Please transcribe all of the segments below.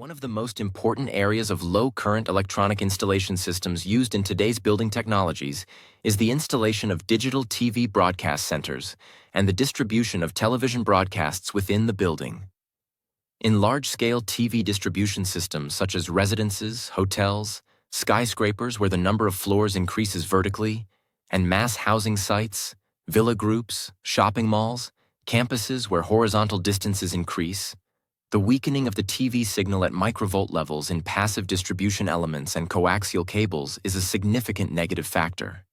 One of the most important areas of low-current electronic installation systems used in today's building technologies is the installation of digital TV broadcast centers and the distribution of television broadcasts within the building. In large-scale TV distribution systems such as residences, hotels, skyscrapers where the number of floors increases vertically, and mass housing sites, villa groups, shopping malls, campuses where horizontal distances increase, the weakening of the TV signal at microvolt levels in passive distribution elements and coaxial cables is a significant negative factor.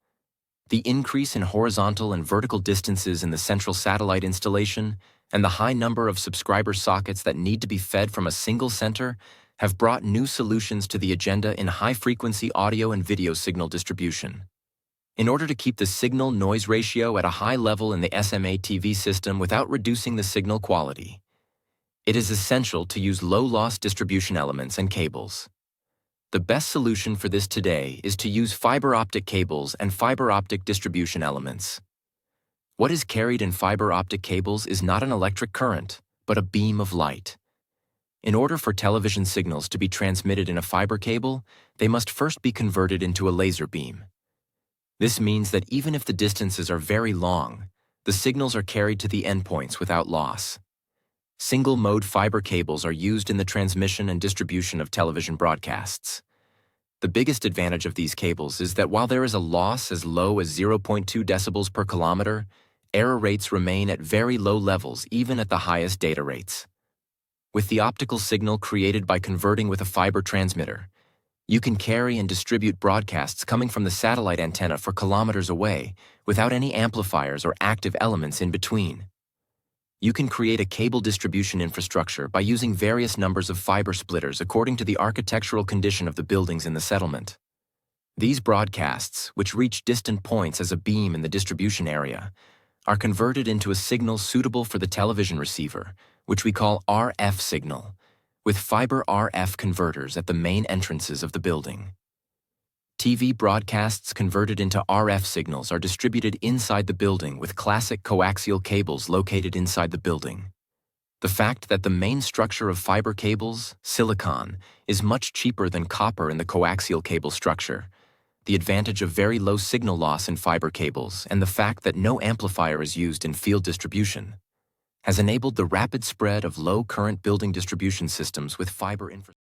The increase in horizontal and vertical distances in the central satellite installation and the high number of subscriber sockets that need to be fed from a single center have brought new solutions to the agenda in high-frequency audio and video signal distribution. In order to keep the signal-noise ratio at a high level in the SMA TV system without reducing the signal quality, it is essential to use low-loss distribution elements and cables. The best solution for this today is to use fiber optic cables and fiber optic distribution elements. What is carried in fiber optic cables is not an electric current, but a beam of light. In order for television signals to be transmitted in a fiber cable, they must first be converted into a laser beam. This means that even if the distances are very long, the signals are carried to the endpoints without loss. Single-mode fiber cables are used in the transmission and distribution of television broadcasts. The biggest advantage of these cables is that while there is a loss as low as 0.2 decibels per kilometer, error rates remain at very low levels even at the highest data rates. With the optical signal created by converting with a fiber transmitter, you can carry and distribute broadcasts coming from the satellite antenna for kilometers away without any amplifiers or active elements in between. You can create a cable distribution infrastructure by using various numbers of fiber splitters according to the architectural condition of the buildings in the settlement. These broadcasts, which reach distant points as a beam in the distribution area, are converted into a signal suitable for the television receiver, which we call RF signal, with fiber RF converters at the main entrances of the building. TV broadcasts converted into RF signals are distributed inside the building with classic coaxial cables located inside the building. The fact that the main structure of fiber cables, silicon, is much cheaper than copper in the coaxial cable structure, the advantage of very low signal loss in fiber cables, and the fact that no amplifier is used in field distribution, has enabled the rapid spread of low-current building distribution systems with fiber infrastructure.